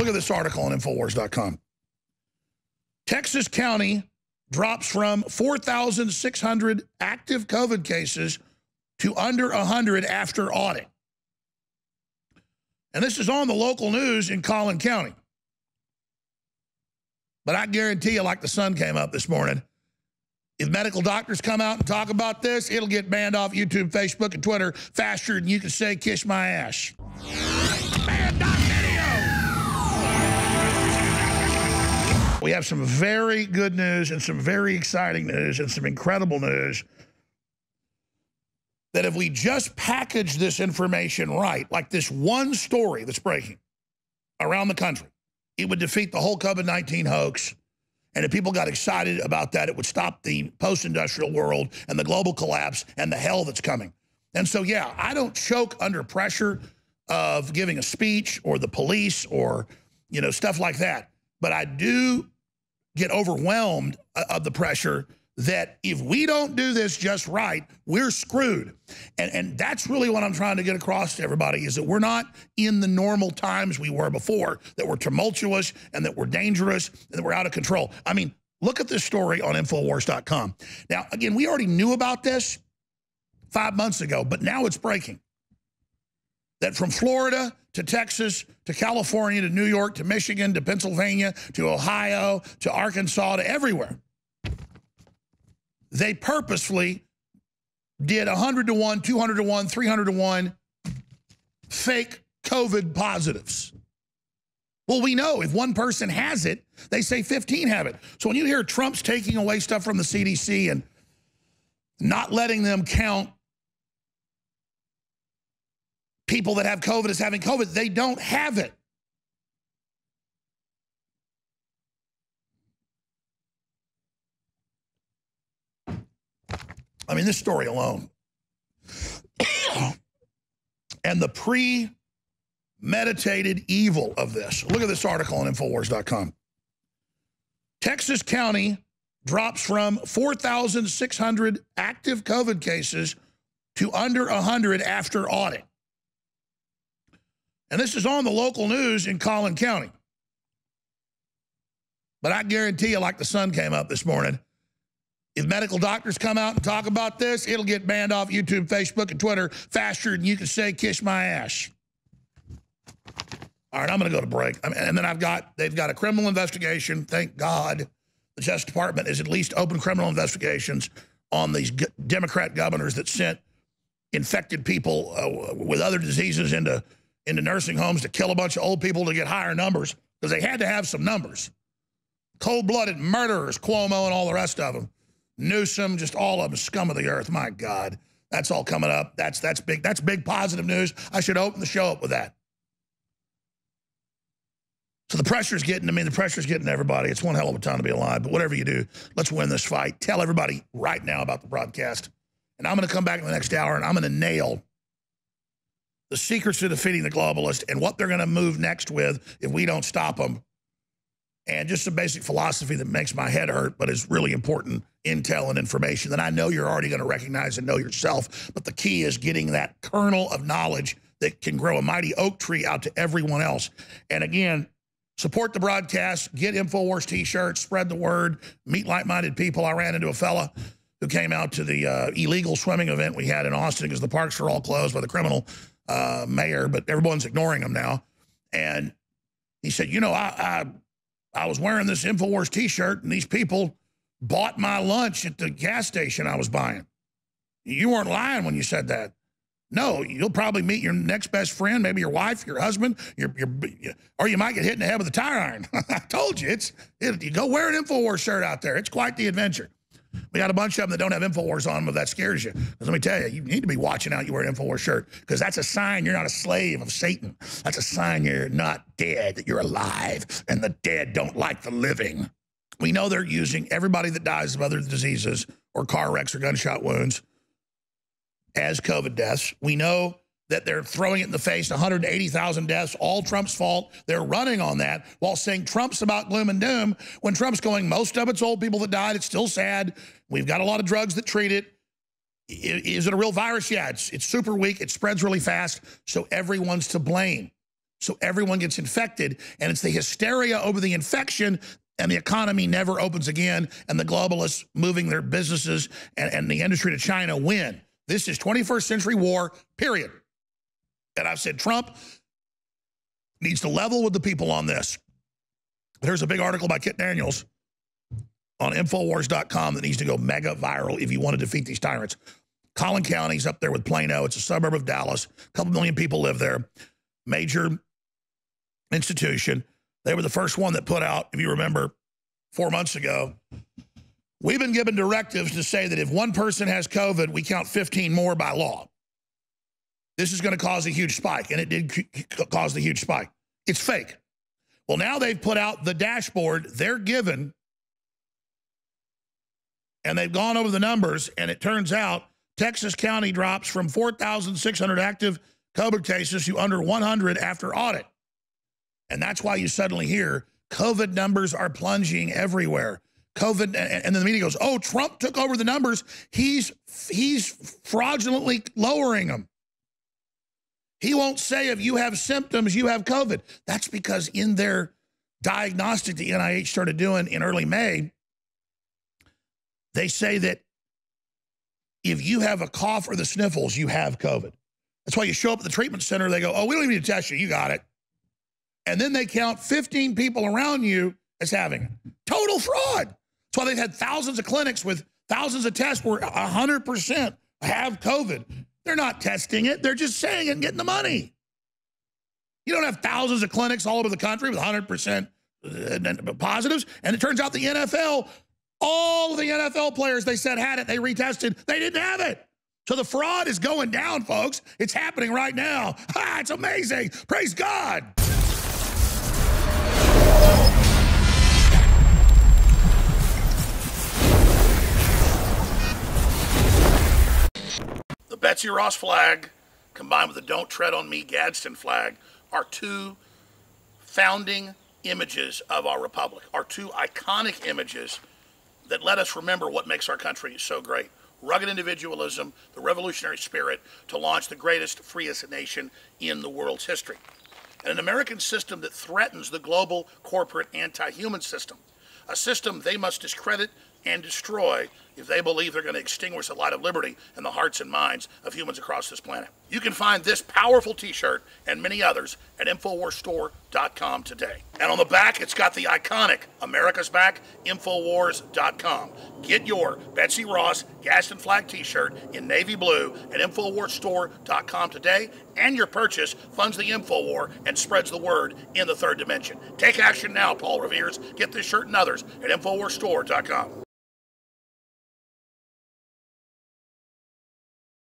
Look at this article on Infowars.com. Texas County drops from 4,600 active COVID cases to under 100 after audit. And this is on the local news in Collin County. But I guarantee you, like the sun came up this morning, if medical doctors come out and talk about this, it'll get banned off YouTube, Facebook, and Twitter faster than you can say, kiss my ass. Banned on video! We have some very good news and some very exciting news and some incredible news that if we just package this information right, like this one story that's breaking around the country, it would defeat the whole COVID-19 hoax. And if people got excited about that, it would stop the post-industrial world and the global collapse and the hell that's coming. And so, yeah, I don't choke under pressure of giving a speech or the police or, you know, stuff like that. But I do get overwhelmed of the pressure that if we don't do this just right, we're screwed. And that's really what I'm trying to get across to everybody, is that we're not in the normal times we were before, that we're tumultuous and that we're dangerous and that we're out of control. I mean, look at this story on Infowars.com. Now, again, we already knew about this 5 months ago, but now it's breaking. That from Florida to Texas to California to New York to Michigan to Pennsylvania to Ohio to Arkansas to everywhere, they purposefully did 100 to 1, 200 to 1, 300 to 1 fake COVID positives. Well, we know if one person has it, they say 15 have it. So when you hear Trump's taking away stuff from the CDC and not letting them count people that have COVID as having COVID, they don't have it. I mean, this story alone. And the premeditated evil of this. Look at this article on Infowars.com. Texas County drops from 4,600 active COVID cases to under 100 after audit. And this is on the local news in Collin County. But I guarantee you, like the sun came up this morning, if medical doctors come out and talk about this, it'll get banned off YouTube, Facebook, and Twitter faster than you can say, kiss my ass. All right, I'm going to go to break. And then they've got a criminal investigation. Thank God the Justice Department is at least open criminal investigations on these Democrat governors that sent infected people with other diseases into nursing homes to kill a bunch of old people to get higher numbers, because they had to have some numbers. Cold-blooded murderers, Cuomo and all the rest of them. Newsom, just all of them, scum of the earth. My God, that's all coming up. That's big. That's big positive news. I should open the show up with that. So the pressure's getting to me. The pressure's getting to everybody. It's one hell of a time to be alive. But whatever you do, let's win this fight. Tell everybody right now about the broadcast. And I'm going to come back in the next hour, and I'm going to nail the secrets to defeating the globalists and what they're going to move next with if we don't stop them. And just some basic philosophy that makes my head hurt, but is really important intel and information that I know you're already going to recognize and know yourself. But the key is getting that kernel of knowledge that can grow a mighty oak tree out to everyone else. And again, support the broadcast, get InfoWars t-shirts, spread the word, meet like-minded people. I ran into a fella who came out to the illegal swimming event we had in Austin because the parks are all closed by the criminal mayor, but everyone's ignoring him now. And he said, you know, I was wearing this InfoWars t-shirt and these people bought my lunch at the gas station I was buying. You weren't lying when you said that. No, you'll probably meet your next best friend, maybe your wife, your husband, or you might get hit in the head with a tire iron. I told you, you go wear an InfoWars shirt out there. It's quite the adventure. We got a bunch of them that don't have InfoWars on them if that scares you. Because let me tell you, you need to be watching out you wear an InfoWars shirt, because that's a sign you're not a slave of Satan. That's a sign you're not dead, that you're alive, and the dead don't like the living. We know they're using everybody that dies of other diseases or car wrecks or gunshot wounds as COVID deaths. We know that they're throwing it in the face, 180,000 deaths, all Trump's fault. They're running on that while saying Trump's about gloom and doom, when Trump's going, most of it's old people that died. It's still sad. We've got a lot of drugs that treat it. Is it a real virus? Yeah, it's super weak. It spreads really fast. So everyone's to blame. So everyone gets infected, and it's the hysteria over the infection, and the economy never opens again, and the globalists moving their businesses and the industry to China win. This is 21st century war, period. And I've said Trump needs to level with the people on this. There's a big article by Kit Daniels on Infowars.com that needs to go mega viral if you want to defeat these tyrants. Collin County's up there with Plano. It's a suburb of Dallas. A couple million people live there. Major institution. They were the first one that put out, if you remember, 4 months ago, we've been given directives to say that if one person has COVID, we count 15 more by law. This is going to cause a huge spike, and it did cause the huge spike. It's fake. Well, now they've put out the dashboard they're given, and they've gone over the numbers, and it turns out Texas County drops from 4,600 active COVID cases to under 100 after audit. And that's why you suddenly hear COVID numbers are plunging everywhere. COVID, and then the media goes, oh, Trump took over the numbers. He's fraudulently lowering them. He won't say if you have symptoms, you have COVID. That's because in their diagnostic the NIH started doing in early May, they say that if you have a cough or the sniffles, you have COVID. That's why you show up at the treatment center, they go, oh, we don't even need to test you, you got it. And then they count 15 people around you as having it. Total fraud. That's why they've had thousands of clinics with thousands of tests where 100% have COVID. They're not testing it. They're just saying it and getting the money. You don't have thousands of clinics all over the country with 100% positives. And it turns out the NFL, all of the NFL players they said had it, they retested, they didn't have it. So the fraud is going down, folks. It's happening right now. Ah, it's amazing. Praise God. The Betsy Ross flag combined with the Don't Tread on Me Gadsden flag are two founding images of our republic, are two iconic images that let us remember what makes our country so great. Rugged individualism, the revolutionary spirit to launch the greatest, freest nation in the world's history. And an American system that threatens the global corporate anti-human system, a system they must discredit and destroy if they believe they're going to extinguish the light of liberty in the hearts and minds of humans across this planet. You can find this powerful t-shirt and many others at InfoWarsStore.com today. And on the back, it's got the iconic America's Back, InfoWars.com. Get your Betsy Ross Gadsden flag t-shirt in navy blue at InfoWarsStore.com today, and your purchase funds the InfoWar and spreads the word in the third dimension. Take action now, Paul Revere's. Get this shirt and others at InfoWarsStore.com.